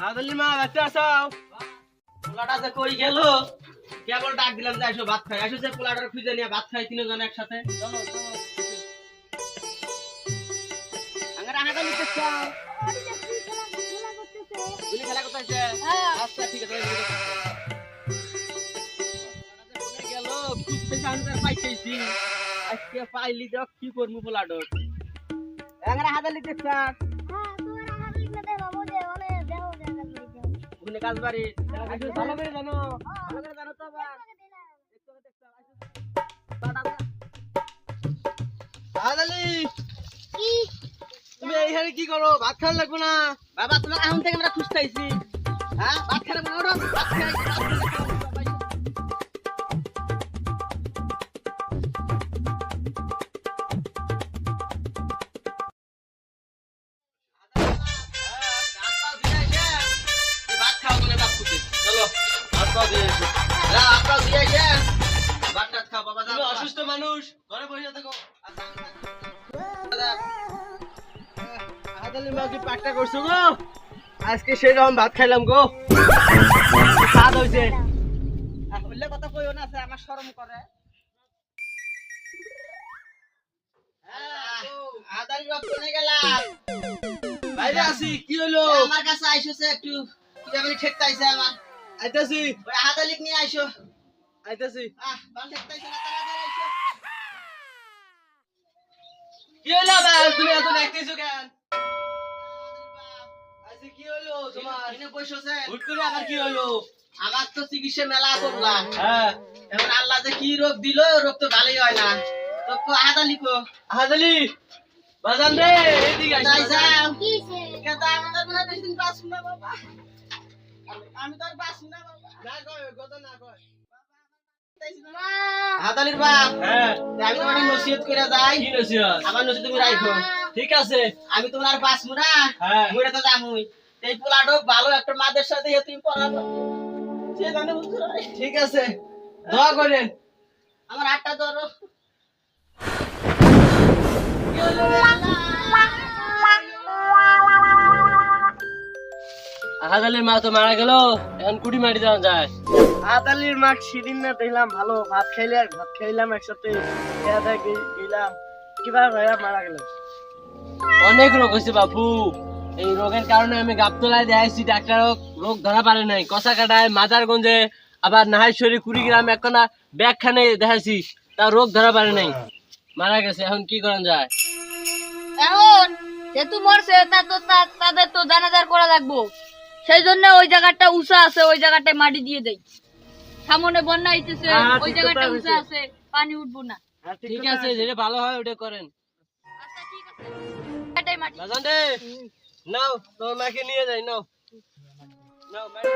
আদলি মা বাচ্চা আসাও পোলাটা যে কই গেল কেবল ডাক দিলাম যে আসো ভাত খাই আসো যে পোলাটার খুঁজে নিয়ে ভাত খাই তিনজন একসাথে চলো চলো আঙ্গারা হাঁটা নিতে চাও গুলি খেলা করতেছে আচ্ছা ঠিক আছে গেল খুঁজতে জানতে পাইতেছি আজকে পাইলি দেখ কি করবো পোলাটার আঙ্গারা হাঁটা নিতে চাও ওখানে কাজ বাড়ি ভালো করে জানো ভালো করে জানো তো আবার আদালি তুমি এইখানে কি করো ভাত খাওয়া লাগবে না বাবা তোমার এখন থেকে আমরা খুঁজতেছি হ্যাঁ ভাত খাওয়া লাগবে না ভাত খাই অসুস্থ মানুষ ঘরে বসে থাকো পাকটা করছো গো আজকে সেরকম ভাত খাইলাম গো স্বাদ হয়েছে বললে কথা কইও না আমার শরম করে বাইরে আছি কি হলো আমার কাছে আইসোছে একটু কি জানি ঠেকতে আইছে আমার আইতাছি ওই হাতালিক নিয়ে আইসো আইতাছি বাল ঠেকতাইছে না তাড়াতাড়ি আইসো কি হলো বাল তুমি এত দেখতেছো কেন আজকে কি হলো তোমার এনে বসেছে হুট করে আবার কি হলো আমার তো চিকিৎসা মেলা করলাম হ্যাঁ এখন আল্লাহ যে কি রোগ দিল রোগ তো ভালোই হয় না তো হাতালি কো হাতালি বাজান রে এদিকে আইসা কিছে কেন আমাদের মনে বেশি দিন বাঁচব না বাবা আমি তো আর বাঁচব না বাবা না কই গত না কই হাতালির বাপ হ্যাঁ আমি তোমার নসিহত কইরা যাই কি নসিহত আমার নসিহত তুমি রাখো ঠিক আছে আমি তোমার আর বাঁচব না হ্যাঁ মইরা তো যামুই এই পোলাটো ভালো একটা মাদের সাথে তুমি পড়াবো সে জানে বুঝছো ঠিক আছে দোয়া করেন আমার হাতটা ধরো আহাদালির মা তো মারা গেল এখন কুড়ি মাটি দেওয়া যায় আহাদালির মা সেদিন না দেখলাম ভালো ভাত খাইলে আর ভাত খাইলাম একসাথে গেলাম কিভাবে মারা গেল অনেক রোগ হয়েছে বাপু এই রোগের কারণে আমি গাবতলায় দেখাইছি ডাক্তার রোগ ধরা পারে নাই কষা কাটায় মাজারগঞ্জে আবার নাহাইশ্বরী কুড়িগ্রাম একখানা ব্যাগখানে দেখাইছি তা রোগ ধরা পারে নাই মারা গেছে এখন কি করা যায় এখন যেহেতু মরছে তা তো তাদের তো জানাজার করা লাগবো সেই জন্য ওই জায়গাটা উঁচা আছে ওই জায়গাটায় মাটি দিয়ে দেই সামনে বন্যা আইতেছে ওই জায়গাটা উঁচা আছে পানি উঠবো না ঠিক আছে যেটা ভালো হয় ওটা করেন আচ্ছা ঠিক আছে এটাই মাটি বাজান রে নাও তোমার মাকে নিয়ে যাই নাও নাও মাটি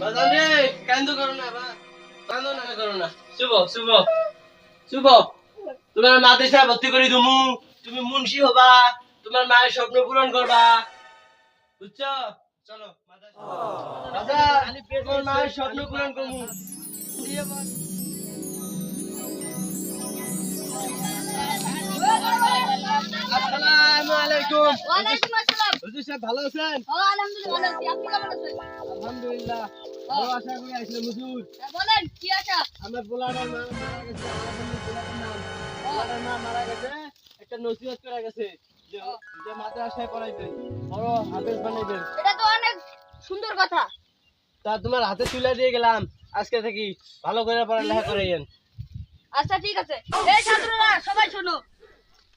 বাজান রে কান্দো করো না বা কান্দো না করো না শুভ শুভ শুভ তোমার মাদ্রাসায় ভর্তি করে দিমু তুমি মুন্সি হবা তোমার মায়ের স্বপ্ন পূরণ করবা বুঝছো চলো মাদ্রাসা তোমার মায়ের স্বপ্ন পূরণ করমু আসসালামু আলাইকুম ওয়ালাইকুম আসসালাম হুজুর সাহেব ভালো আছেন আলহামদুলিল্লাহ ভালো আছি আপনি কেমন আছেন আলহামদুলিল্লাহ ভালো আশা করি আসলে হুজুর বলেন কি আছে আমরা পোলাটার মা মারা গেছে পোলাটার মা মারা গেছে একটা নসিহত করা গেছে যে মাদ্রাসায় পড়াইবেন বড় হাফেজ বানাইবেন এটা তো অনেক সুন্দর কথা তা তোমার হাতে তুলে দিয়ে গেলাম আজকে থেকে ভালো করে পড়ালেখা করাইয়েন আচ্ছা ঠিক আছে এই ছাত্ররা সবাই শোনো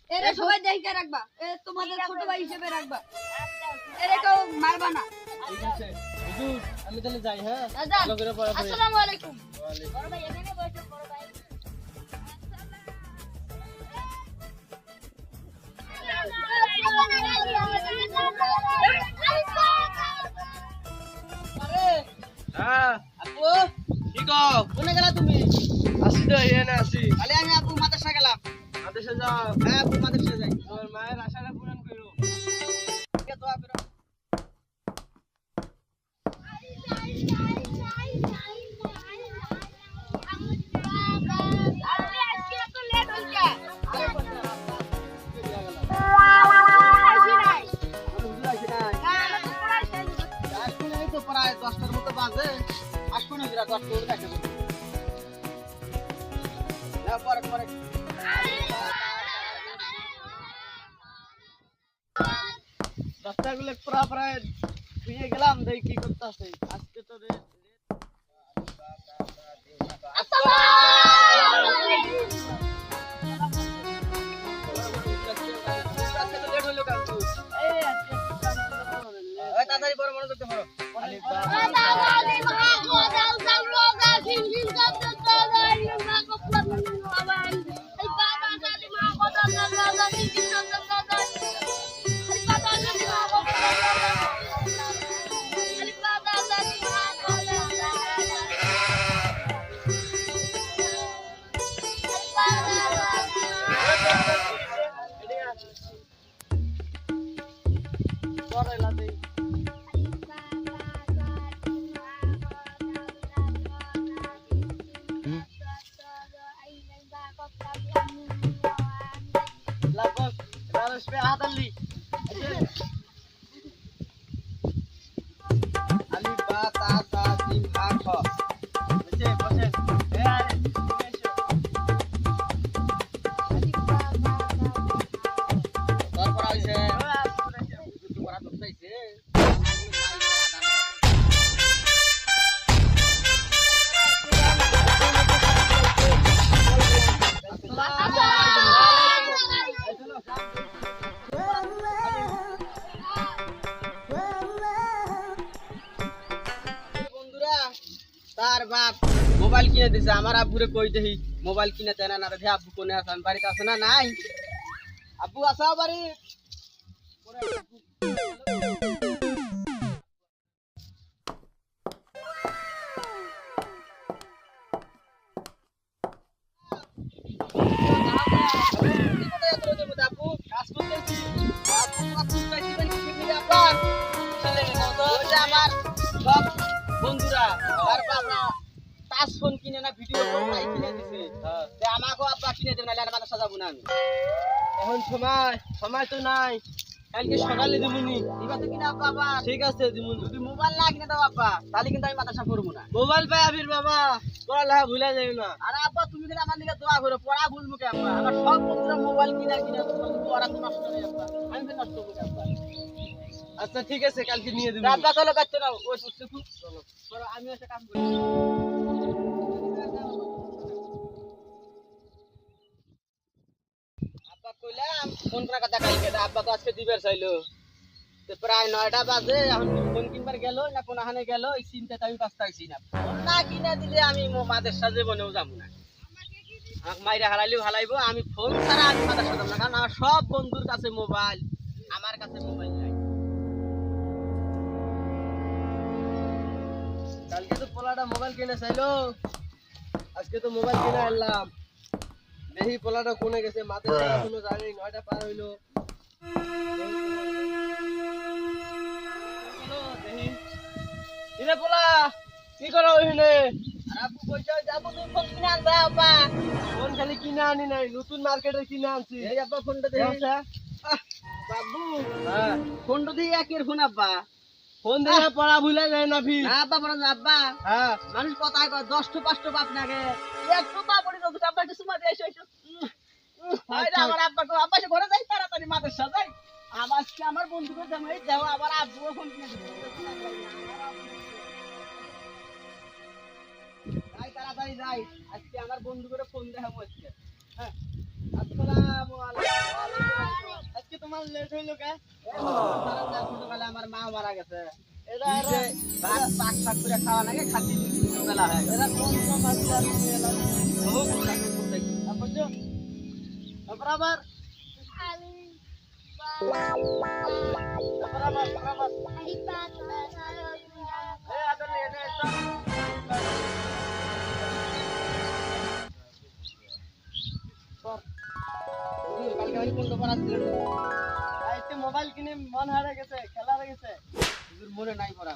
এরা সবাই দেখে রাখবা তোমাদের ছোট ভাই হিসেবে রাখবা এরা কেউ মারবা না ঠিক আছে হুজুর আমি তাহলে যাই হ্যাঁ আচ্ছা ভালো করে পড়া করি আসসালামু আলাইকুম ওয়ালাইকুম বড় ভাই এখানে বসো বড় ভাই হ্যাঁ আপু কি কও কোনে গেলা তুমি আসি তো এখানে আসি খালি আমি আপু মাদ্রাসা গেলাম মাদ্রাসা যাও হ্যাঁ আপু মাদ্রাসা যাই তোমার মায়ের আশাটা পূরণ করো কে দোয়া করো আসবো না দিরা তোর তোর কাছে না পরে পরে রাস্তাগুলো পুরা প্রায় ধুয়ে গেলাম দেখি কি করতে আছে আজকে তো তাড়াতাড়ি বড় মনে করতে পারো আলি বা তা সা সিন আ খ তারপর আইছে তোরা দছাইছে বন্ধুরা তার বাপ মোবাইল কিনে দিছে আমার আব্বুরে কই দেই মোবাইল কিনে দেনা না রে আব্বু কোনে আছে আমি বাড়িতে আছে না নাই আব্বু আসা বাড়ি আব্বু কাজ করতেছি আমার সব বন্ধুরা তার বাবা টাচ ফোন কিনে না ভিডিও ফোন তাই কিনে দিছে আমাকেও আব্বা কিনে দেবে না মাথা সাজাবো না আমি এখন সময় সময় তো নাই কালকে সকালে দিবনি এবার তো কিনা আব্বা আবার ঠিক আছে দিবনি যদি মোবাইল না কিনে দাও আব্বা তাহলে কিন্তু আমি মাথা সাফ করবো না মোবাইল পাই আবির বাবা পড়ালেখা ভুলে যাবে না আরে আব্বা তুমি কিন্তু আমার দিকে দোয়া করো পড়া ভুলবো কে আব্বা আমার সব বন্ধুরা মোবাইল কিনা কিনা পড়া তো নষ্ট হয়ে আব্বা আমি তো নষ্ট করি আব্বা আচ্ছা ঠিক আছে কালকে নিয়ে দিবি আব্বা চলো কাটতে নাও ওই সুস্থ চলো পরে আমি একটা কাম করি আব্বা কইলাম ফোন রাখা দেখাইছে আব্বা তো আজকে দিবার চাইলো তো প্রায় 9টা বাজে এখন ফোন কিনবার গেল না কোন হানে গেল এই চিন্তাতে আমি পাস্তাইছি না ফোন না কিনে দিলে আমি মাদের সাজে বনেও যাবো না আমাকে মাইরা হারাইলেও হারাইবো আমি ফোন ছাড়া আমি মাদের সাজাবো না কারণ আমার সব বন্ধুর কাছে মোবাইল আমার কাছে মোবাইল নাই কালকে তো পোলাটা মোবাইল কিনে চাইলো আজকে তো মোবাইল কিনে আনলাম দেখি পোলাটা কোনে গেছে মাঠে এখনো জানি 9টা পার হইলো দেখি ইরে পোলা কি করো ওইখানে আব্বু কইছে যাবো তুমি ফোন কিনে আনবা আব্বা ফোন খালি কিনে আনি নাই নতুন মার্কেটে কিনে আনছি এই আব্বা ফোনটা দেখি বাবু হ্যাঁ ফোনটা দিয়ে একের ফোন আব্বা ফোন দিয়ে পড়া ভুলে যায় না ফি না আব্বা বলেন আব্বা হ্যাঁ মানুষ কথায় কয় 10টো 5টো বাপ নাগে একটু পা পড়ি তো আব্বা একটু সুমা দিয়ে এসো আরে আমার আব্বা তো আব্বা সে ঘরে যাই তাড়াতাড়ি মাদের সাজাই আমার কি আমার বন্ধুকে জামাই দাও আবার আব্বু ফোন কিনে দিবে যাই তাড়াতাড়ি যাই আজকে আমার বন্ধু করে ফোন দেখাবো আজকে হ্যাঁ আসসালামু আলাইকুম আজকে তোমার লেট হইলো কে ছোটবেলা আমার মা মারা গেছে এরা ভাত পাক শাক করে খাওয়া লাগে খাচ্ছি বেলা হয়ে গেছে এরা কোন কোন বাচ্চা এলাম বুঝছো তারপর আবার কালকে আমি কোনটা পড়াচ্ছিল আইতে মোবাইল কিনে মন হারা গেছে খেলা হয়ে গেছে মনে নাই পড়া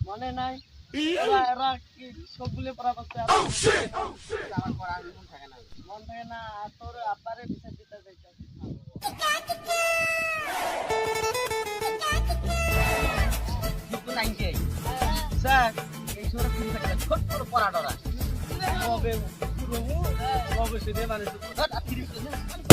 মনে নাই এরা কি সবগুলো পড়া করতে আমার পড়া মন থাকে না মন থাকে না আর তোর আব্বারে বিচার দিতে যাইতে কিন্তু নাই কে স্যার এই ছোট ফিরে থাকে ছোট ছোট পড়া ডরা কবে প্রভু কবে শুনে মানে আর ফিরে